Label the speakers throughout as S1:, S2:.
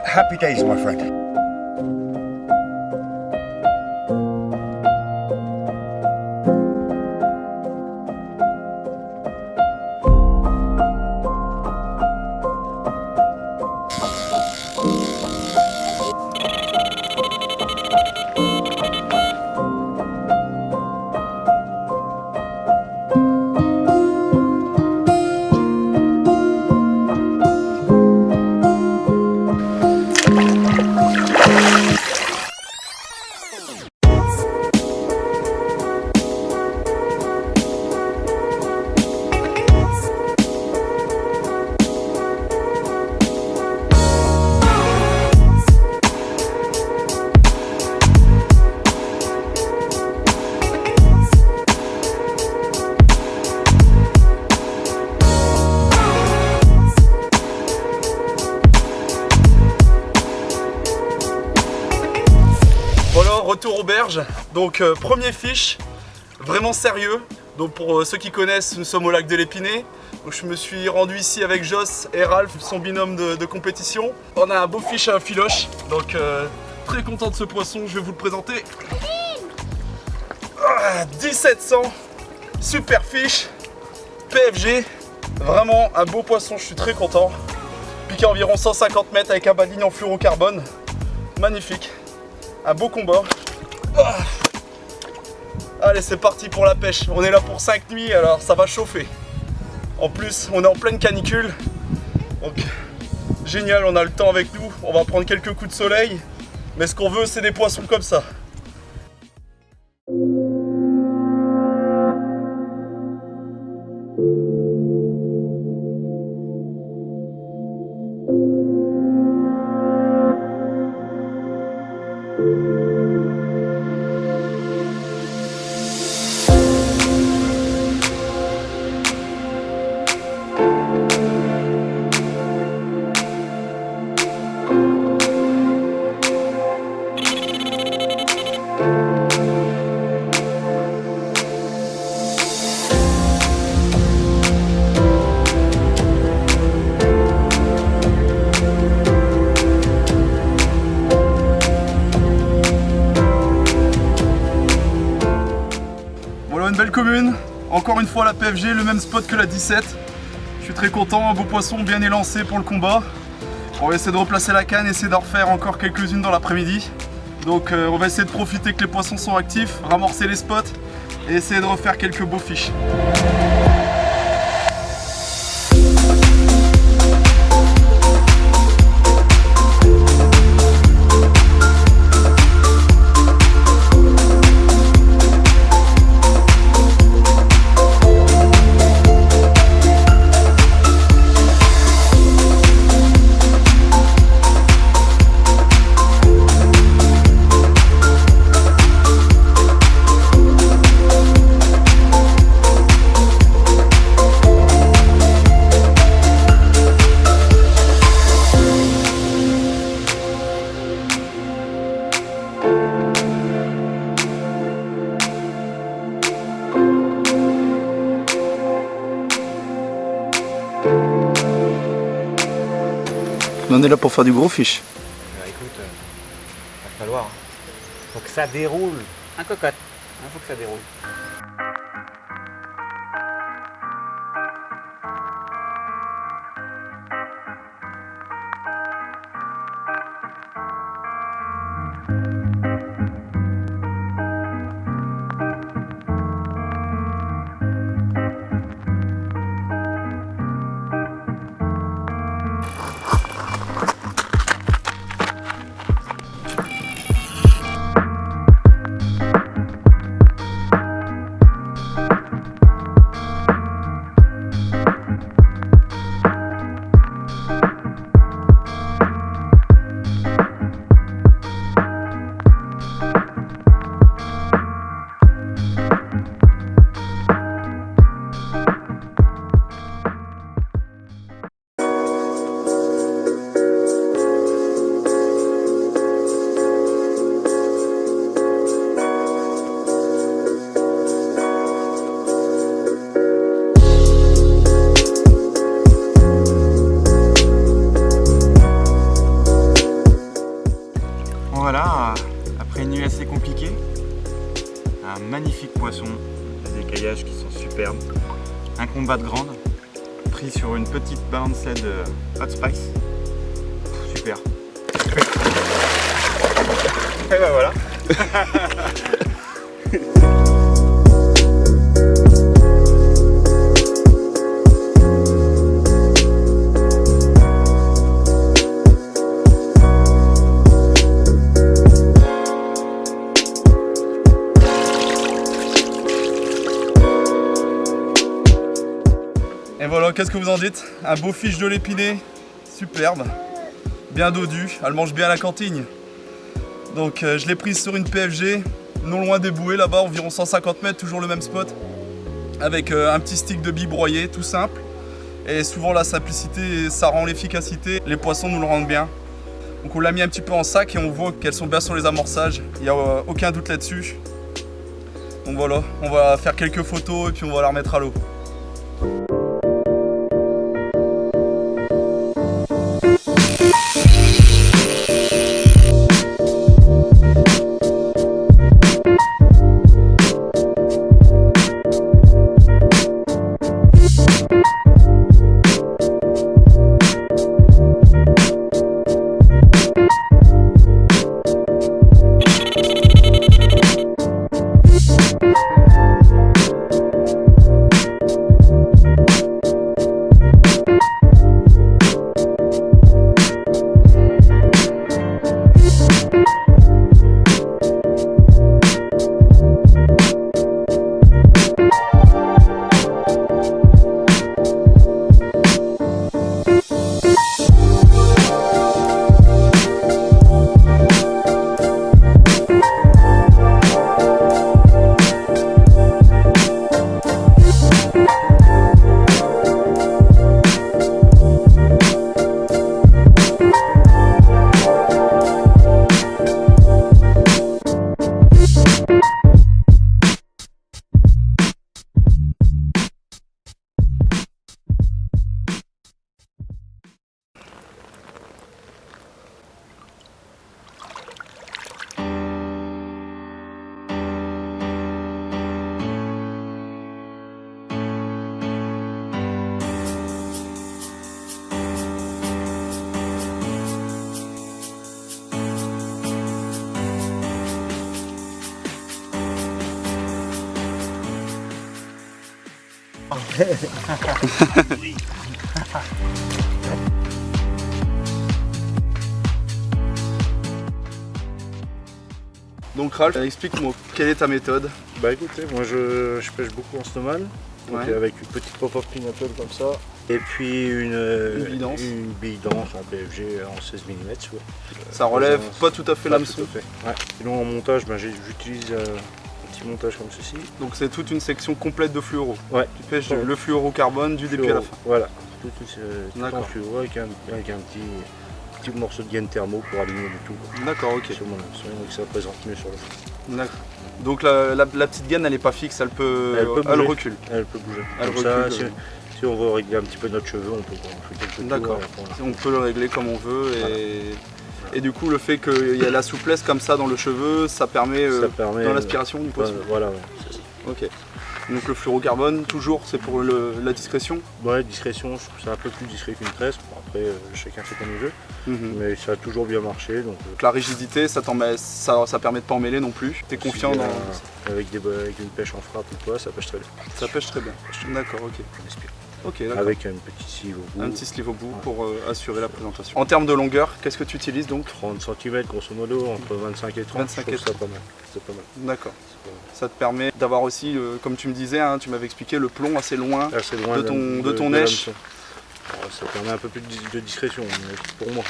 S1: Happy days, my friend.
S2: Retour aux berges, donc premier fiche, vraiment sérieux. Donc pour ceux qui connaissent, nous sommes au lac de l'Épinay. Donc je me suis rendu ici avec Joss et Ralph, son binôme de compétition. On a un beau fiche à un filoche, donc très content de ce poisson, je vais vous le présenter. 1700, super fiche, PFG, vraiment un beau poisson, je suis très content. Piqué à environ 150 mètres avec un bas de ligne en fluorocarbone, magnifique. Un beau combat. Allez, c'est parti pour la pêche. On est là pour 5 nuits, alors ça va chauffer. En plus, on est en pleine canicule. Donc, génial, on a le temps avec nous. On va prendre quelques coups de soleil. Mais ce qu'on veut, c'est des poissons comme ça. Voilà une belle commune, encore une fois la PFG, le même spot que la 17. Je suis très content, un beau poisson bien élancé pour le combat. On va essayer de replacer la canne, essayer d'en refaire encore quelques-unes dans l'après-midi. Donc on va essayer de profiter que les poissons sont actifs, ramorcer les spots et essayer de refaire quelques beaux fiches. On est là pour faire du gros fiche.
S3: Écoute, va falloir. Faut que ça déroule. Un cocotte. Faut que ça déroule.
S1: voilà, après une nuit assez compliquée, un magnifique poisson, des écaillages qui sont superbes, un combat de grande, pris sur une petite balancette Hot Spice, super. Et ben voilà.
S2: Et voilà, qu'est-ce que vous en dites? Un beau fiche de l'épinay, superbe, bien dodu, elle mange bien à la cantine. Donc je l'ai prise sur une PFG, non loin des bouées là-bas, environ 150 mètres, toujours le même spot. Avec un petit stick de billes broyées, tout simple. Et souvent la simplicité, ça rend l'efficacité, les poissons nous le rendent bien. Donc on l'a mis un petit peu en sac et on voit qu'elles sont bien sur les amorçages, il n'y a aucun doute là-dessus. Donc voilà, on va faire quelques photos et puis on va la remettre à l'eau. Donc Ralph, explique-moi, quelle est ta méthode?
S4: Bah écoutez, moi je pêche beaucoup en snowman, donc
S2: Ouais.
S4: avec une petite pop-up pineapple comme ça, et puis une bille dense en PFG en 16 mm. Ouais.
S2: Ça relève pas tout à fait l'hameçon.
S4: Ouais. Sinon en montage, bah, j'utilise un petit montage comme ceci.
S2: Donc c'est toute une section complète de fluoro.
S4: Ouais.
S2: Tu pêches le fluorocarbone du début à la fin.
S4: Voilà, tout en
S2: D'accord.
S4: fluoro avec un petit morceau de gaine thermo pour aligner le tout.
S2: D'accord, ok.
S4: Sur mon hameçon, donc ça présente mieux sur le fond.
S2: D'accord. Donc la petite gaine elle est pas fixe, elle
S4: bouger.
S2: recule.
S4: Elle peut bouger.
S2: Elle
S4: Comme ça,
S2: recule,
S4: si on veut régler un petit peu notre cheveu, on peut faire quelques tours.
S2: D'accord.
S4: Voilà.
S2: On peut le régler comme on veut
S4: Voilà.
S2: et du coup le fait qu'il y ait la souplesse comme ça dans le cheveu, ça permet, dans l'aspiration du poisson.
S4: Voilà, ouais, c'est ça.
S2: Ok. Donc le fluorocarbone, toujours c'est pour la discrétion.
S4: Ouais, discrétion, je trouve ça un peu plus discret qu'une tresse. Bon, après, chacun fait comme il veut,
S2: Mhm.
S4: mais ça a toujours bien marché. Donc,
S2: Donc la rigidité, ça permet de pas emmêler non plus. T'es confiant
S4: si,
S2: dans.
S4: avec une pêche en frappe ou quoi, ça pêche très bien.
S2: Ça pêche très bien. D'accord, ok.
S4: On respire.
S2: Ok, d'accord.
S4: Avec un petit sleeve au bout.
S2: Un petit sleeve au bout
S4: Ouais.
S2: pour assurer la présentation. En termes de longueur, qu'est-ce que tu utilises donc?
S4: 30 cm grosso modo, entre 25 et 30,
S2: 25
S4: je
S2: et
S4: trouve ça pas mal. C'est pas mal.
S2: D'accord.
S4: C'est pas mal.
S2: Ça te permet d'avoir aussi, comme tu me disais, hein, tu m'avais expliqué, le plomb assez loin.
S4: Assez loin
S2: de ton nèche.
S4: l'hameçon. Alors, ça permet un peu plus de discrétion, mais pour moi.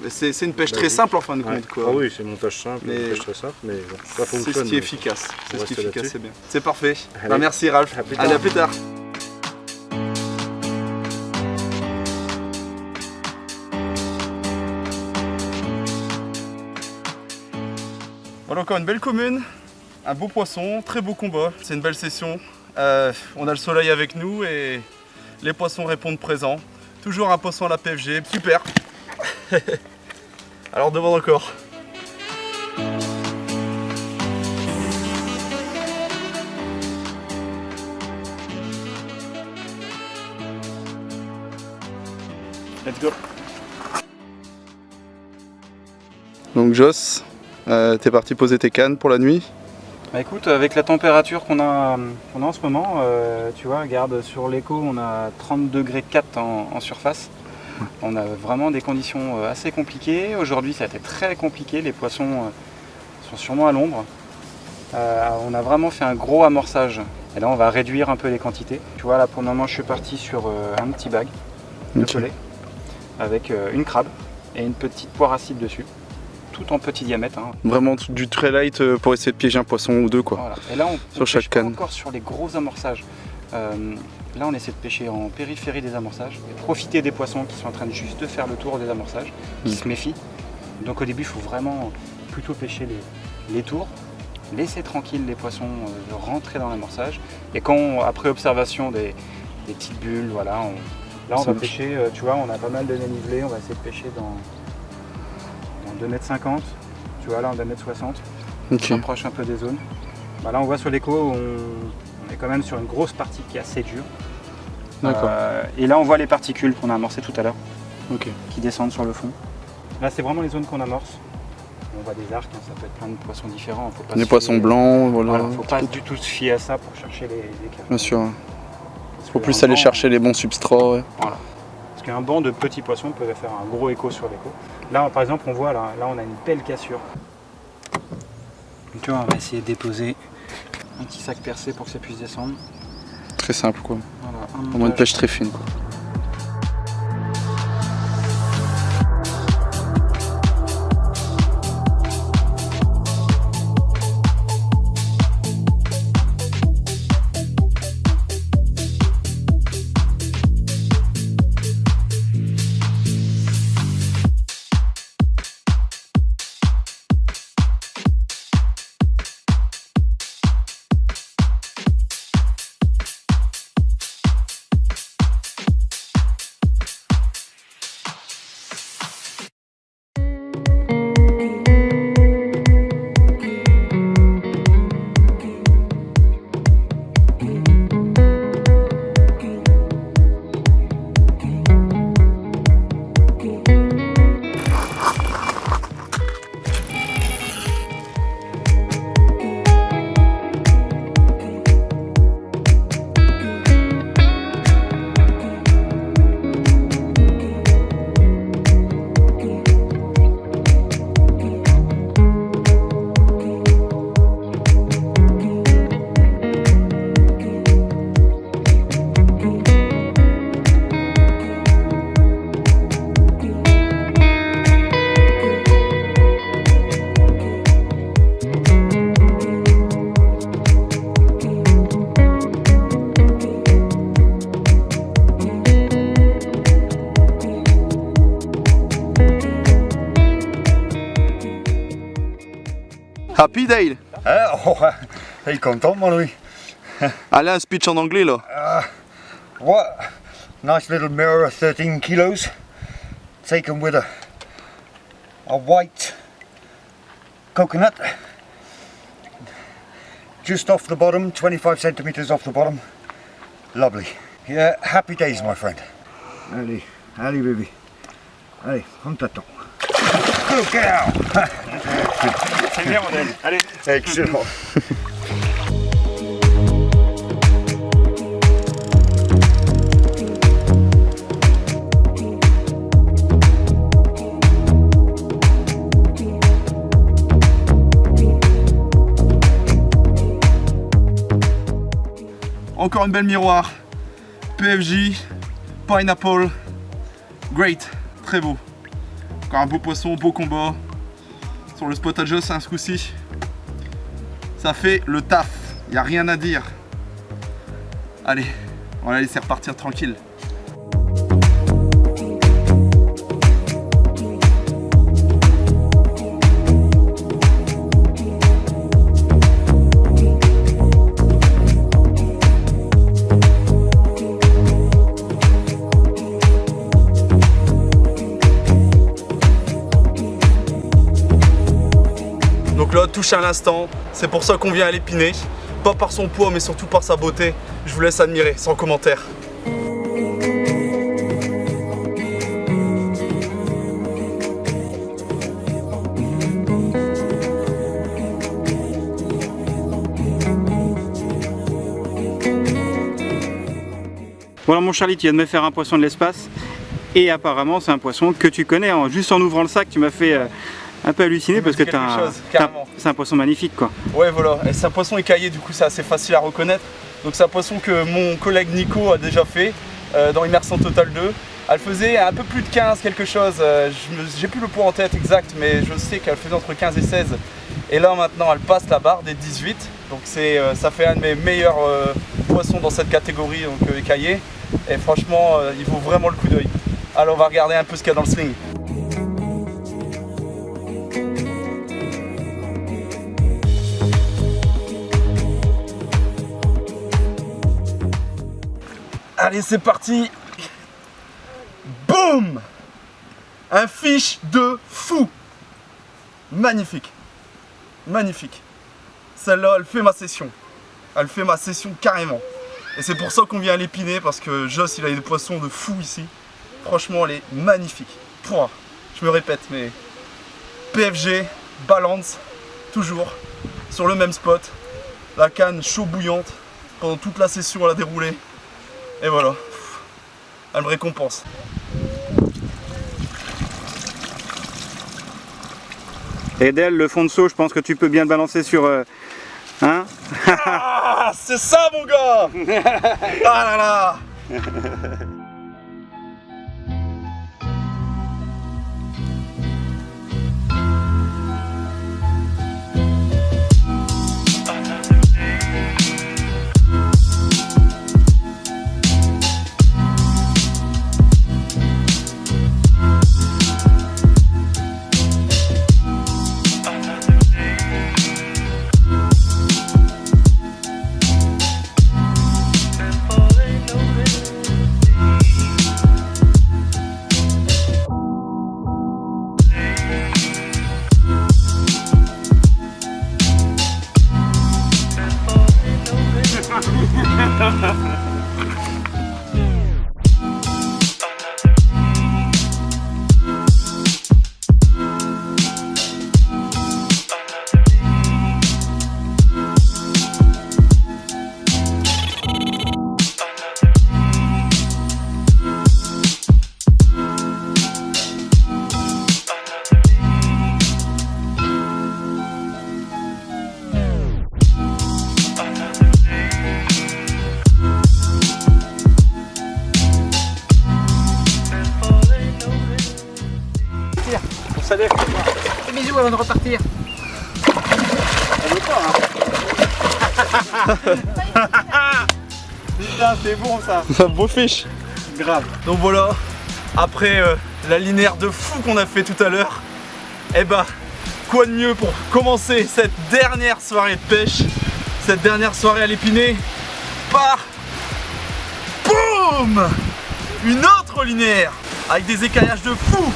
S2: C'est une pêche
S4: Bah
S2: très
S4: oui.
S2: simple en fin de
S4: Ouais.
S2: compte, quoi.
S4: Ah oui, c'est montage simple,
S2: Mais
S4: une pêche très simple, mais bon, ça
S2: C'est
S4: fonctionne.
S2: ce qui est
S4: donc
S2: efficace. C'est
S4: on
S2: ce qui est
S4: reste
S2: efficace,
S4: là-dessus.
S2: c'est bien. C'est parfait.
S4: Allez.
S2: Bah, merci Ralph.
S4: À plus
S2: Allez,
S4: tard.
S2: à plus tard. Voilà encore une belle commune, un beau poisson, très beau combat. C'est une belle session. On a le soleil avec nous et les poissons répondent présents. Toujours un poisson à la PFG, super. Alors demande encore. Donc Joss, t'es parti poser tes cannes pour la nuit?
S3: Bah écoute, avec la température qu'on a en ce moment, tu vois, regarde sur l'écho, on a 30 degrés 4 en surface. On a vraiment des conditions assez compliquées. Aujourd'hui, ça a été très compliqué. Les poissons sont sûrement à l'ombre. On a vraiment fait un gros amorçage. Et là, on va réduire un peu les quantités. Tu vois, là, pour le moment, je suis parti sur un petit bag de pellet avec une crabe et une petite poire acide dessus. Tout en petit diamètre. Hein.
S2: Vraiment du très light pour essayer de piéger un poisson ou deux, quoi.
S3: Voilà. Et là,
S2: sur chaque canne.
S3: Encore sur les gros amorçages. Là, on essaie de pêcher en périphérie des amorçages et profiter des poissons qui sont en train de juste faire le tour des amorçages, qui se méfient. Donc au début, il faut vraiment plutôt pêcher les tours, laisser tranquille les poissons rentrer dans l'amorçage. Et quand, après observation des petites bulles, voilà, on va pêcher, tu vois, on a pas mal de dénivelé, on va essayer de pêcher dans 2,50 m, tu vois, là, en 2,60 m. On s'approche un peu des zones. Bah, là, on voit sur l'écho, on est quand même sur une grosse partie qui est assez dure. Et là on voit les particules qu'on a amorcées tout à l'heure qui descendent sur le fond. Là c'est vraiment les zones qu'on amorce. On voit des arcs, hein, ça peut être plein de poissons différents. Faut pas
S2: des poissons blancs, voilà.
S3: Faut pas du tout se fier à ça pour chercher les cartes.
S2: Bien sûr. Il faut plus aller chercher les bons substrats. Ouais.
S3: Voilà. Parce qu'un banc de petits poissons peut faire un gros écho sur l'écho. Là par exemple on voit, là on a une belle cassure. Donc, tu vois, on va essayer de déposer un petit sac percé pour que ça puisse descendre.
S2: Très simple quoi.
S3: Voilà,
S2: au moins une pêche très fine quoi. Happy Dale?
S4: Il est content, mon lui.
S2: Allez, un speech en anglais là.
S4: What nice little mirror of 13 kilos, taken with a white coconut, just off the bottom, 25 centimeters off the bottom. Lovely. Yeah, happy days, my friend. Allez, allez, baby. Allez, prends ta temps. Good girl.
S3: C'est bien, modèle. Allez.
S4: Excellent.
S2: Encore une belle miroir. PFJ, Pineapple, great, très beau. Encore un beau poisson, beau combat. Sur le spot à Joss, ce coup-ci. Ça fait le taf, il n'y a rien à dire. Allez, on va la laisser repartir tranquille. Donc là, touche à l'instant, c'est pour ça qu'on vient à l'épiner. Pas par son poids, mais surtout par sa beauté. Je vous laisse admirer, sans commentaire.
S3: Bon alors mon Charlie, tu viens de me faire un poisson de l'espace. Et apparemment c'est un poisson que tu connais. Juste en ouvrant le sac, tu m'as fait un peu halluciner parce que c'est un poisson magnifique quoi.
S2: Ouais voilà, et c'est un poisson écaillé, du coup c'est assez facile à reconnaître. Donc c'est un poisson que mon collègue Nico a déjà fait dans Immersion Total 2. Elle faisait un peu plus de 15 quelque chose, j'ai plus le poids en tête exact, mais je sais qu'elle faisait entre 15 et 16. Et là maintenant elle passe la barre des 18, donc ça fait un de mes meilleurs poissons dans cette catégorie, donc écaillé. Et franchement il vaut vraiment le coup d'œil. Alors on va regarder un peu ce qu'il y a dans le sling. Allez c'est parti. Boum! Un fish de fou. Magnifique. Magnifique. Celle-là elle fait ma session. Elle fait ma session carrément. Et c'est pour ça qu'on vient à l'épiner, parce que Joss il a des poissons de fou ici. Franchement elle est magnifique. Pouah, je me répète mais PFG, balance, toujours sur le même spot. La canne chaud bouillante. Pendant toute la session elle a déroulé. Et voilà. Elle me récompense.
S3: Et Del, le fond de seau, je pense que tu peux bien le balancer sur... hein?
S2: Ah, c'est ça mon gars. Ah là là.
S3: Salut.
S5: Des bisous avant de repartir.
S3: Putain, c'est bon ça.
S2: C'est un beau fish.
S3: Grave.
S2: Donc voilà, après la linéaire de fou qu'on a fait tout à l'heure, et bah quoi de mieux pour commencer cette dernière soirée de pêche, cette dernière soirée à l'épiner, par boum, une autre linéaire avec des écaillages de fou.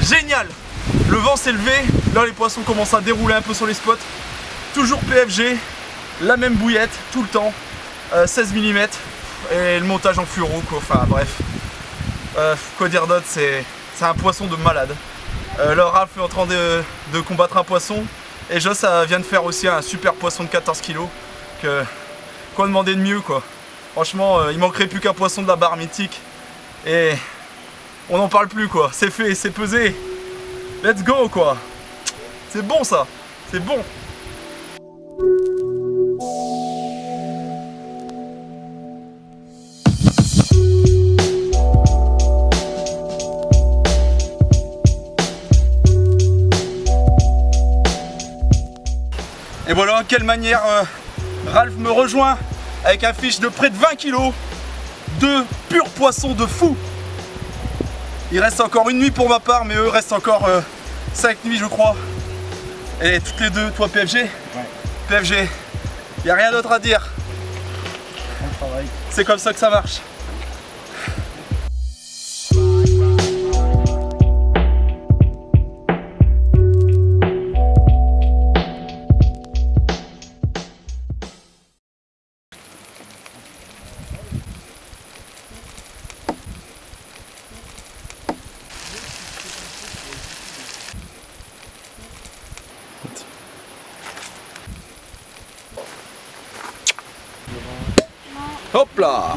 S2: Génial. Le vent s'est levé, là les poissons commencent à dérouler un peu sur les spots. Toujours PFG, la même bouillette tout le temps, 16 mm et le montage en fluoro quoi. Enfin bref, quoi dire d'autre, c'est un poisson de malade. Là Ralph est en train de combattre un poisson et Joss vient de faire aussi un super poisson de 14 kg. Quoi demander de mieux quoi. Franchement il manquerait plus qu'un poisson de la barre mythique et on n'en parle plus quoi, c'est fait, c'est pesé. Let's go quoi. C'est bon ça, c'est bon. Et voilà, quelle manière Ralph me rejoint avec un fiche de près de 20 kg de pur poisson de fou. Il reste encore une nuit pour ma part, mais eux restent encore 5 nuits je crois. Et toutes les deux, toi PFG? Ouais. PFG, il n'y a rien d'autre à dire. C'est comme ça que ça marche. Hop là.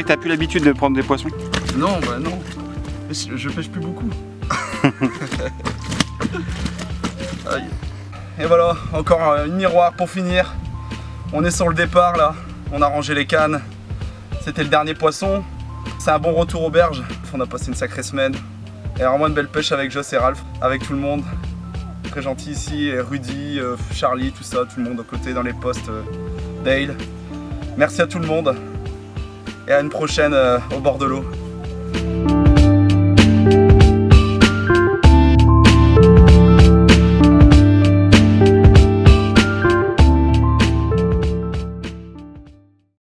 S3: que t'as plus l'habitude de prendre des poissons?
S2: Non, bah non. Je pêche plus beaucoup. Aïe. Et voilà, encore un miroir pour finir. On est sur le départ là. On a rangé les cannes. C'était le dernier poisson. C'est un bon retour aux berges. On a passé une sacrée semaine. Et vraiment une belle pêche avec Joss et Ralph, avec tout le monde. Très gentil ici, et Rudy, Charlie, tout ça, tout le monde à côté dans les postes, Dale. Merci à tout le monde et à une prochaine au bord de l'eau.